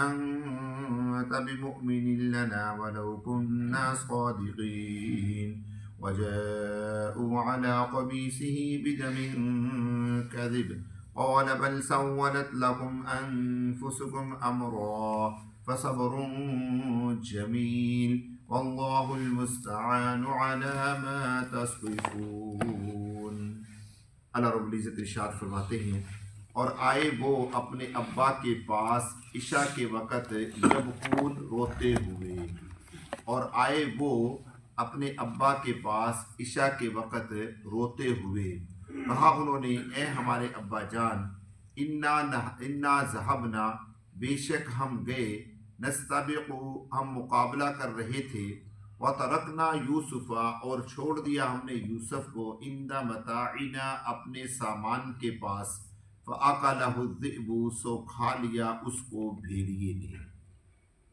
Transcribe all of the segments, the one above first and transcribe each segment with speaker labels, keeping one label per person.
Speaker 1: أنت بمؤمن لنا ولو كنا صادقين وجاءوا على قميصه بدم كذب قال بل سولت لكم أنفسكم أمرا فصبر جميل والله المستعان على ما تصفون۔ اللہ رب العزت ارشاد فرماتے ہیں، اور آئے وہ اپنے ابا کے پاس عشاء کے وقت یبکون روتے ہوئے، اور آئے وہ اپنے ابا کے پاس عشاء کے وقت روتے ہوئے۔ کہا انہوں نے، اے ہمارے ابا جان، انا ذہبنا، بے شک ہم گئے، نستبق، ہم مقابلہ کر رہے تھے، وترکنا یوسف، اور چھوڑ دیا ہم نے یوسف کو، عند متاعنا، اپنے سامان کے پاس، فاکلہ الذئب، سو کھا لیا اس کو بھیڑیے نے۔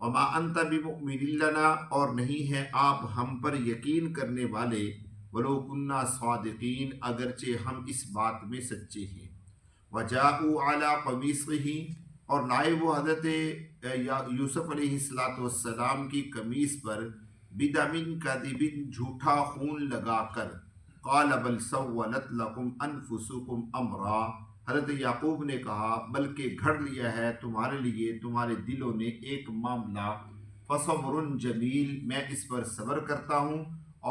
Speaker 1: وما انت بمؤمن لنا، اور نہیں ہے آپ ہم پر یقین کرنے والے، ولو کنا صادقین، اگرچہ ہم اس بات میں سچے ہیں۔ وجاءوا علی قمیصہ، اور لائے وہ حضرت یوسف علیہ السلام کی قمیص پر، بدم کذب، جھوٹا خون لگا کر، قال بل سولت لکم انفسکم امرا، حضرت یعقوب نے کہا بلکہ گھڑ لیا ہے تمہارے لیے تمہارے دلوں نے ایک معاملہ، فصبر جمیل، میں اس پر صبر کرتا ہوں،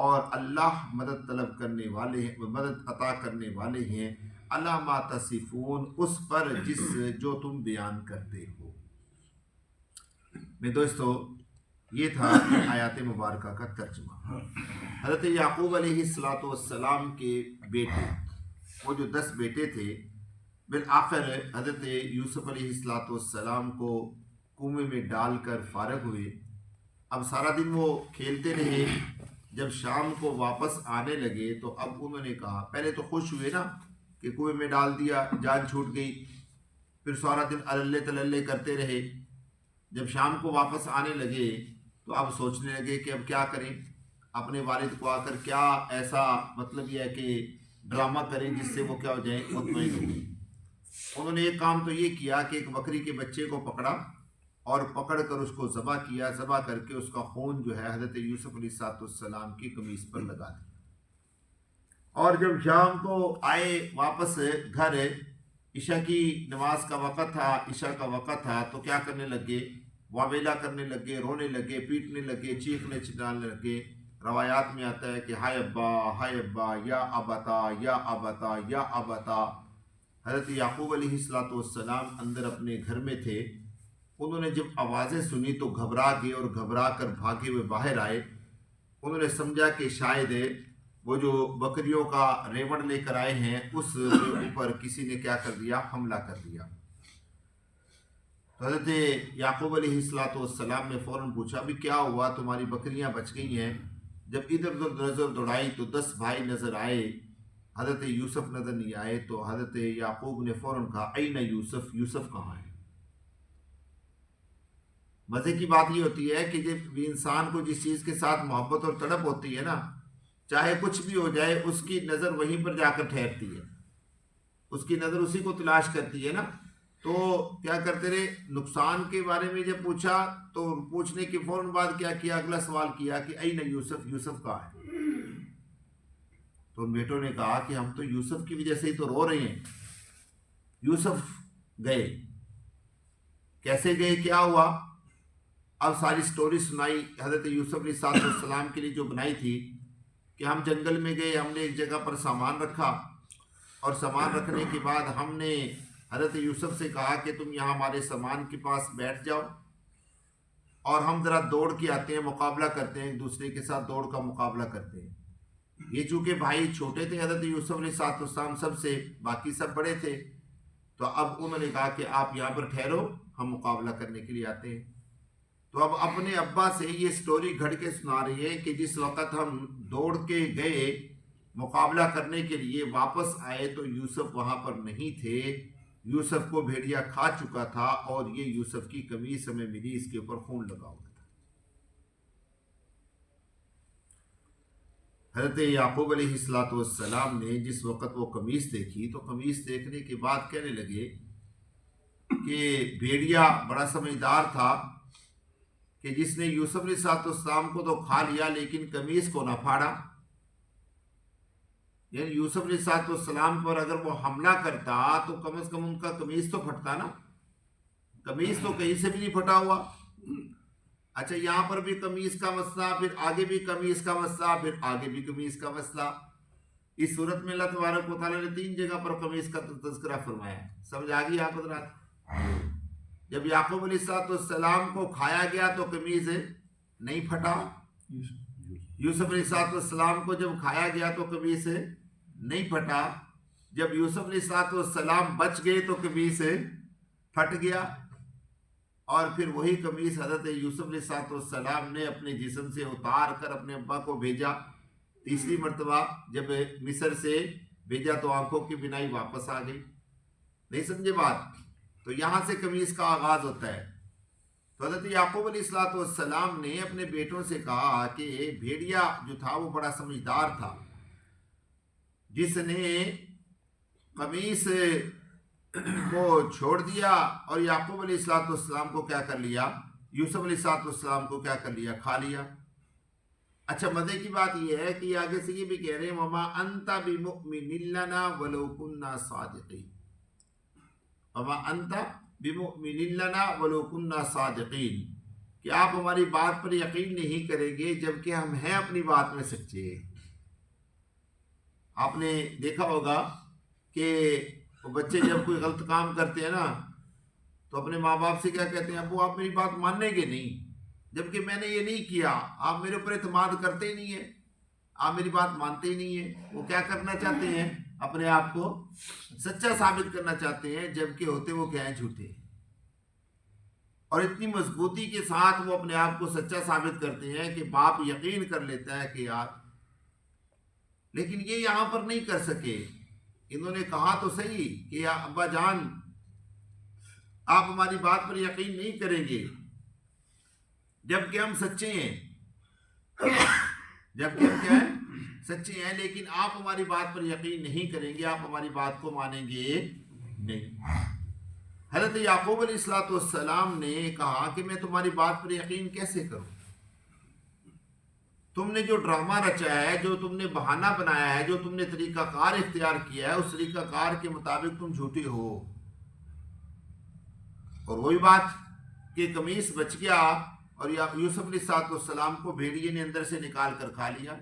Speaker 1: اور اللہ مدد طلب کرنے والے ہیں، مدد عطا کرنے والے ہیں، علی ما تصفون، اس پر جو تم بیان کرتے ہو۔ میرے دوستو، یہ تھا آیات مبارکہ کا ترجمہ۔ حضرت یعقوب علیہ السلام کے بیٹے، وہ جو 10 بیٹے تھے، بالآخر حضرت یوسف علیہ السلام کو کنویں میں ڈال کر فارغ ہوئے۔ اب سارا دن وہ کھیلتے رہے، جب شام کو واپس آنے لگے تو اب انہوں نے کہا، پہلے تو خوش ہوئے نا کہ کنویں میں ڈال دیا، جان چھوٹ گئی، پھر سارا دن اللے تللے کرتے رہے۔ جب شام کو واپس آنے لگے تو اب سوچنے لگے کہ اب کیا کریں، اپنے والد کو آ کر کیا ایسا مطلب یہ ہے کہ ڈرامہ کریں جس سے وہ کیا ہو جائیں، مطمئن ہو جائیں۔ انہوں نے ایک کام تو یہ کیا کہ ایک بکری کے بچے کو پکڑا اور پکڑ کر اس کو ذبح کیا، ذبح کر کے اس کا خون جو ہے حضرت یوسف علیہ السلام کی قمیص پر لگا دیا۔ اور جب شام کو آئے واپس گھر، عشاء کی نماز کا وقت تھا، عشاء کا وقت تھا، تو کیا کرنے لگے، واویلا کرنے لگے، رونے لگے، پیٹنے لگے، چیخنے چلانے لگے۔ روایات میں آتا ہے کہ ہائے ابا، ہائے ابا، یا ابتا، یا ابتا، یا ابتا۔ حضرت یعقوب علیہ السلام اندر اپنے گھر میں تھے، انہوں نے جب آوازیں سنی تو گھبرا گئے اور گھبرا کر بھاگے ہوئے باہر آئے۔ انہوں نے سمجھا کہ شاید وہ جو بکریوں کا ریوڑ لے کر آئے ہیں اس کے اوپر کسی نے کیا کر دیا، حملہ کر دیا۔ تو حضرت یعقوب علیہ السلام نے فوراً پوچھا، ابھی کیا ہوا، تمہاری بکریاں بچ گئی ہیں؟ جب ادھر ادھر نظر دوڑائی تو 10 بھائی نظر آئے، حضرت یوسف نظر نہیں آئے۔ تو حضرت یعقوب نے فوراً کہا، این یوسف، یوسف کہاں ہے؟ مزے کی بات یہ ہوتی ہے کہ جب انسان کو جس چیز کے ساتھ محبت اور تڑپ ہوتی ہے نا، چاہے کچھ بھی ہو جائے، اس کی نظر وہیں پر جا کر ٹھہرتی ہے، اس کی نظر اسی کو تلاش کرتی ہے نا۔ تو کیا کرتے رہے، نقصان کے بارے میں جب پوچھا تو پوچھنے کے فوراً بعد کیا کیا، اگلا سوال کیا کہ این یوسف، یوسف کہاں ہے؟ تو ان بیٹوں نے کہا کہ ہم تو یوسف کی وجہ سے ہی تو رو رہے ہیں، یوسف گئے، کیسے گئے، کیا ہوا؟ اب ساری سٹوری سنائی حضرت یوسف علیہ السلام کے لیے جو بنائی تھی کہ ہم جنگل میں گئے، ہم نے ایک جگہ پر سامان رکھا، اور سامان رکھنے کے بعد ہم نے حضرت یوسف سے کہا کہ تم یہاں ہمارے سامان کے پاس بیٹھ جاؤ، اور ہم ذرا دوڑ کے آتے ہیں، مقابلہ کرتے ہیں، ایک دوسرے کے ساتھ دوڑ کا مقابلہ کرتے ہیں۔ یہ چونکہ بھائی چھوٹے تھے حضرت یوسف علیہ السلام سب سے، باقی سب بڑے تھے، تو اب انہوں نے کہا کہ آپ یہاں پر ٹھہرو، ہم مقابلہ کرنے کے لیے آتے ہیں۔ تو اب اپنے ابا سے یہ سٹوری گھڑ کے سنا رہی ہے کہ جس وقت ہم دوڑ کے گئے مقابلہ کرنے کے لیے، واپس آئے تو یوسف وہاں پر نہیں تھے، یوسف کو بھیڑیا کھا چکا تھا، اور یہ یوسف کی قمیص ہمیں ملی، اس کے اوپر خون لگا ہوا تھا۔ حضرت یعقوب علیہ السلام نے جس وقت وہ قمیص دیکھی تو قمیص دیکھنے کے بعد کہنے لگے کہ بھیڑیا بڑا سمجھدار تھا کہ جس نے یوسف علیہ السلام کو تو کھا لیا لیکن قمیص کو نہ پھاڑا. یعنی یوسف علیہ السلام پر اگر وہ حملہ کرتا تو کم از کم ان کا قمیص تو پھٹتا نا. قمیص تو کہیں سے بھی نہیں پھٹا ہوا. اچھا یہاں پر بھی قمیص کا مسئلہ, پھر آگے بھی قمیص کا مسئلہ, پھر آگے بھی قمیص کا مسئلہ. اس صورت میں اللہ تبارک و تعالیٰ نے 3 جگہ پر قمیص کا تذکرہ فرمایا. سمجھ آ گئی آپ حضرات؟ جب یعقوب علیہ السلام کو کھایا گیا تو قمیص نہیں پھٹا. یوسف علیہ السلام کو جب کھایا گیا تو قمیص نہیں پھٹا. جب یوسف علیہ السلام بچ گئے تو قمیص پھٹ گیا. اور پھر وہی قمیص حضرت یوسف علیہ السلام نے اپنے جسم سے اتار کر اپنے ابا کو بھیجا. تیسری مرتبہ جب مصر سے بھیجا تو آنکھوں کی بینائی واپس آ گئی. نہیں سمجھے بات؟ تو یہاں سے قمیص کا آغاز ہوتا ہے. تو حضرت یعقوب علیہ السلام نے اپنے بیٹوں سے کہا کہ بھیڑیا جو تھا وہ بڑا سمجھدار تھا, جس نے قمیص کو چھوڑ دیا اور یعقوب علیہ السلام کو کیا کر لیا, یوسف علیہ السلام کو کیا کر لیا, کھا لیا. اچھا مزے کی بات یہ ہے کہ آگے سے یہ بھی کہہ رہے ہیں وما انت بمؤمن لنا ولو كنا صادقین. وما انت بمؤمن لنا ولو كنا صادقین, کہ آپ ہماری بات پر یقین نہیں کریں گے جبکہ ہم ہیں اپنی بات میں سچے. آپ نے دیکھا ہوگا کہ بچے جب کوئی غلط کام کرتے ہیں نا تو اپنے ماں باپ سے کیا کہتے ہیں, ابو آپ میری بات مانیں گے نہیں, جبکہ میں نے یہ نہیں کیا, آپ میرے اوپر اعتماد کرتے ہی نہیں ہیں, آپ میری بات مانتے ہی نہیں ہیں. وہ کیا کرنا چاہتے ہیں, اپنے آپ کو سچا ثابت کرنا چاہتے ہیں, جبکہ ہوتے وہ کیا ہیں, جھوٹے. اور اتنی مضبوطی کے ساتھ وہ اپنے آپ کو سچا ثابت کرتے ہیں کہ باپ یقین کر لیتا ہے کہ یار, لیکن یہ یہاں پر نہیں کر سکے. انہوں نے کہا تو صحیح کہ ابا جان آپ ہماری بات پر یقین نہیں کریں گے جبکہ ہم سچے ہیں, جبکہ ہم کیا ہیں, سچے ہیں, لیکن آپ ہماری بات پر یقین نہیں کریں گے, آپ ہماری بات کو مانیں گے نہیں. حضرت یعقوب علیہ السلام نے کہا کہ میں تمہاری بات پر یقین کیسے کروں, تم نے جو ڈرامہ رچا ہے, جو تم نے بہانہ بنایا ہے, جو تم نے طریقہ کار اختیار کیا ہے, اس طریقہ کار کے مطابق تم جھوٹے ہو. اور وہی بات کہ قمیص بچ گیا اور یوسف علیہ السلام کو بھیڑیے نے اندر سے نکال کر کھا لیا.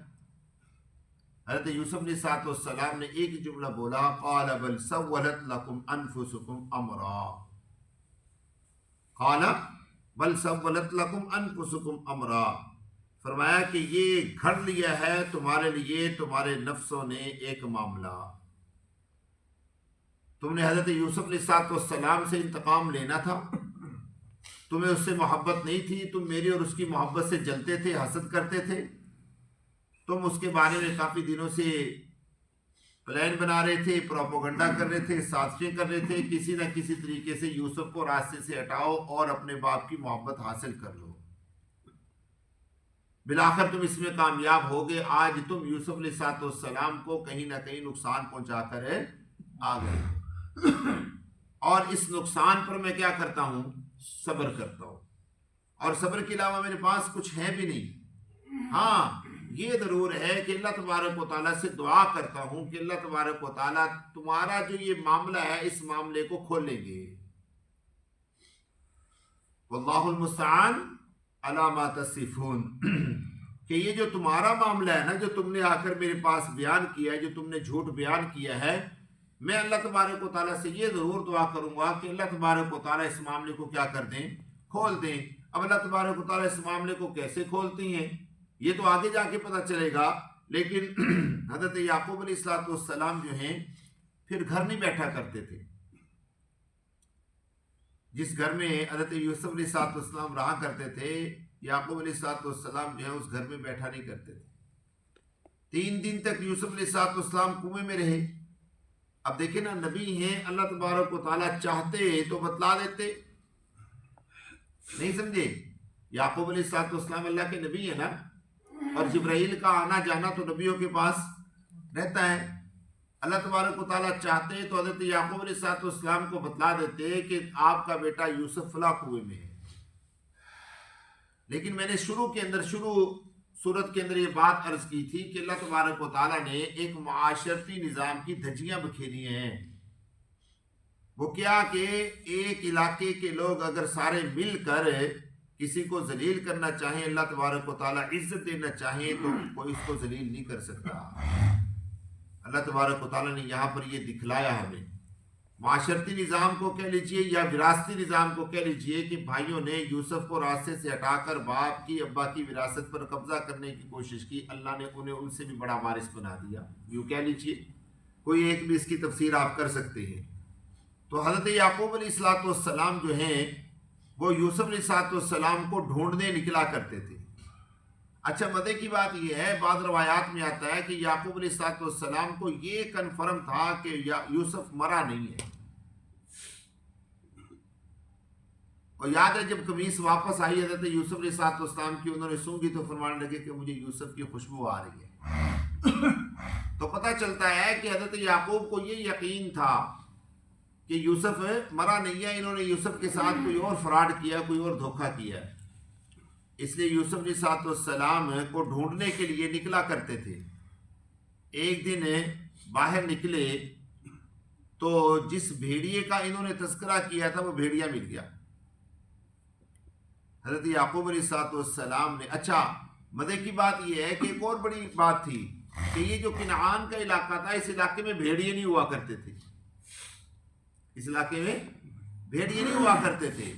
Speaker 1: حضرت یوسف علیہ السلام نے ایک جملہ بولا, قال بل سولت لکم انفسکم امرا. قال بل سولت لکم انفسکم امرا, فرمایا کہ یہ گھڑ لیا ہے تمہارے لیے تمہارے نفسوں نے ایک معاملہ. تم نے حضرت یوسف علیہ السلام سے انتقام لینا تھا, تمہیں اس سے محبت نہیں تھی, تم میری اور اس کی محبت سے جلتے تھے, حسد کرتے تھے. تم اس کے بارے میں کافی دنوں سے پلان بنا رہے تھے, پروپیگنڈا کر رہے تھے, سازشیں کر رہے تھے, کسی نہ کسی طریقے سے یوسف کو راستے سے ہٹاؤ اور اپنے باپ کی محبت حاصل کر لو. بالآخر تم اس میں کامیاب ہو گئے. آج تم یوسف علیہ السلام کو کہیں نہ کہیں نقصان پہنچا کر آ گئے, اور اس نقصان پر میں کیا کرتا ہوں, صبر کرتا ہوں, اور صبر کے علاوہ میرے پاس کچھ ہے بھی نہیں. ہاں یہ ضرور ہے کہ اللہ تبارک و تعالیٰ سے دعا کرتا ہوں کہ اللہ تبارک و تعالیٰ تمہارا جو یہ معاملہ ہے اس معاملے کو کھولیں گے. واللہ المستعان علی ما تصفون, کہ یہ جو تمہارا معاملہ ہے نا, جو تم نے آ کر میرے پاس بیان کیا ہے, جو تم نے جھوٹ بیان کیا ہے, میں اللہ تبارک و تعالیٰ سے یہ ضرور دعا کروں گا کہ اللہ تبارک و تعالیٰ اس معاملے کو کیا کر دیں, کھول دیں. اب اللہ تبارک و تعالیٰ اس معاملے کو کیسے کھولتی ہیں یہ تو آگے جا کے پتہ چلے گا. لیکن حضرت یعقوب علیہ السلام جو ہیں پھر گھر نہیں بیٹھا کرتے تھے. جس گھر میں حضرت یوسف علیہ السلام رہا کرتے تھے, یعقوب علیہ السلام جو ہے اس گھر میں بیٹھا نہیں کرتے تھے. 3 دن تک یوسف علیہ السلام کنویں میں رہے. اب دیکھیں نا, نبی ہیں, اللہ تبارک و تعالیٰ چاہتے تو بتلا دیتے. نہیں سمجھے, یعقوب علیہ السلام اللہ کے نبی ہیں نا, اور جبرائیل کا آنا جانا تو نبیوں کے پاس رہتا ہے. اللہ تبارک و تعالیٰ چاہتے تو حضرت یعقوب علیہ السلام کو بتلا دیتے کہ آپ کا بیٹا یوسف فلاں کنویں میں ہے، لیکن میں نے شروع صورت کے اندر یہ بات عرض کی تھی کہ اللہ تبارک و تعالیٰ نے ایک معاشرتی نظام کی دھجیاں بکھیری ہیں۔ وہ کیا کہ ایک علاقے کے لوگ اگر سارے مل کر کسی کو ذلیل کرنا چاہیں، اللہ تبارک و تعالیٰ عزت دینا چاہیں، تو کوئی اس کو ذلیل نہیں کر سکتا۔ اللہ تبارک و تعالیٰ نے یہاں پر یہ دکھلایا ہمیں، معاشرتی نظام کو کہہ لیجئے یا وراثتی نظام کو کہہ لیجئے، کہ بھائیوں نے یوسف کو راستے سے ہٹا کر باپ کی ابا کی وراثت پر قبضہ کرنے کی کوشش کی، اللہ نے انہیں ان سے بھی بڑا وارث بنا دیا، یوں کہہ لیجئے۔ کوئی ایک بھی اس کی تفسیر آپ کر سکتے ہیں۔ تو حضرت یعقوب علیہ السلام جو ہیں وہ یوسف علیہ السلام کو ڈھونڈنے نکلا کرتے تھے۔ اچھا مزے کی بات یہ ہے، بعض روایات میں آتا ہے کہ یعقوب علیہ السلام کو یہ کنفرم تھا کہ یوسف مرا نہیں ہے، اور یاد ہے جب قمیص واپس آئی حضرت یوسف علیہ السلام کی، انہوں نے سونگھی تو فرمانے لگے کہ مجھے یوسف کی خوشبو آ رہی ہے۔ تو پتہ چلتا ہے کہ حضرت یعقوب کو یہ یقین تھا کہ یوسف مرا نہیں ہے، انہوں نے یوسف کے ساتھ کوئی اور فراڈ کیا، کوئی اور دھوکہ کیا، اس لیے یوسف علیہ السلام کو ڈھونڈنے کے لیے نکلا کرتے تھے۔ ایک دن باہر نکلے تو جس بھیڑیے کا انہوں نے تذکرہ کیا تھا وہ بھیڑیا مل گیا حضرت یعقوب علیہ السلام نے۔ اچھا مزے کی بات یہ ہے کہ ایک اور بڑی بات تھی کہ یہ جو کنعان کا علاقہ تھا، اس علاقے میں بھیڑیے نہیں ہوا کرتے تھے، اس علاقے میں بھیڑیے نہیں ہوا کرتے تھے۔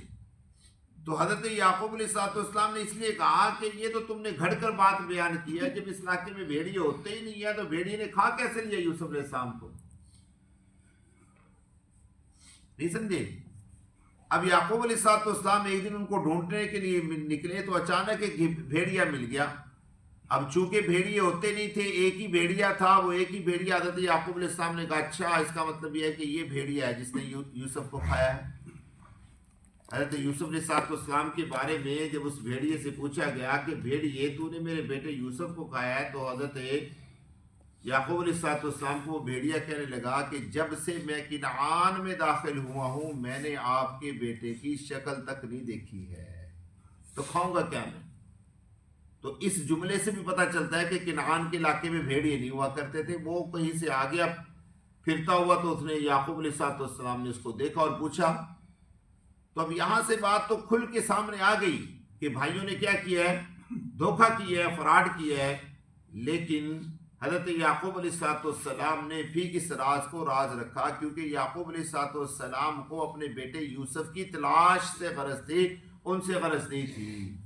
Speaker 1: تو حضرت یعقوب علیہ السلام نے اس لیے کہا کہ یہ تو تم نے گھڑ کر بات بیان کی ہے، جب اس علاقے میں بھیڑیے ہوتے ہی نہیں ہے تو بھیڑیے نے کھا کیسے لیا یوسف علیہ السلام کو؟ نہیں سمجھے؟ اب یعقوب علیہ السلام ایک دن ان کو ڈھونڈنے کے لیے نکلے تو اچانک ایک بھیڑیا مل گیا۔ اب چونکہ بھیڑیے ہوتے نہیں تھے، ایک ہی بھیڑیا تھا، وہ ایک ہی بھیڑیا حضرت یعقوب علیہ السلام نے کہا اچھا اس کا مطلب یہ ہے کہ یہ بھیڑیا ہے جس نے یوسف کو کھایا ہے۔ حضرت یوسف علیہ السلام کے بارے میں جب اس بھیڑیے سے پوچھا گیا کہ بھیڑیے تو نے میرے بیٹے یوسف کو کھایا ہے، تو حضرت یعقوب علیہ السلام کو وہ بھیڑیا کہنے لگا کہ جب سے میں کنعان میں داخل ہوا ہوں میں نے آپ کے بیٹے کی شکل تک نہیں دیکھی ہے، تو کھاؤں گا کیا میں؟ تو اس جملے سے بھی پتہ چلتا ہے کہ کنعان کے علاقے میں بھیڑیے نہیں ہوا کرتے تھے۔ وہ کہیں سے آ گیا پھرتا ہوا تو اس نے یعقوب علیہ السلام نے اس کو دیکھا اور پوچھا۔ تو اب یہاں سے بات تو کھل کے سامنے آ گئی کہ بھائیوں نے کیا کیا ہے، دھوکہ کیا ہے، فراڈ کیا ہے، لیکن حضرت یعقوب علیہ السلام نے بھی اس راز کو راز رکھا، کیونکہ یعقوب علیہ السلام کو اپنے بیٹے یوسف کی تلاش سے غرض تھی، ان سے غرض نہیں تھی۔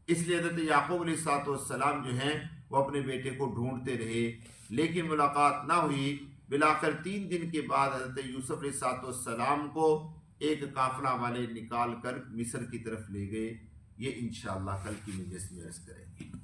Speaker 1: اس لیے حضرت یعقوب علیہ السلام جو ہیں وہ اپنے بیٹے کو ڈھونڈتے رہے، لیکن ملاقات نہ ہوئی۔ بلاخر 3 دن کے بعد حضرت یوسف علیہ السلام کو ایک قافلہ والے نکال کر مصر کی طرف لے گئے۔ یہ انشاءاللہ کل کی مجلس میں عرض کریں گے۔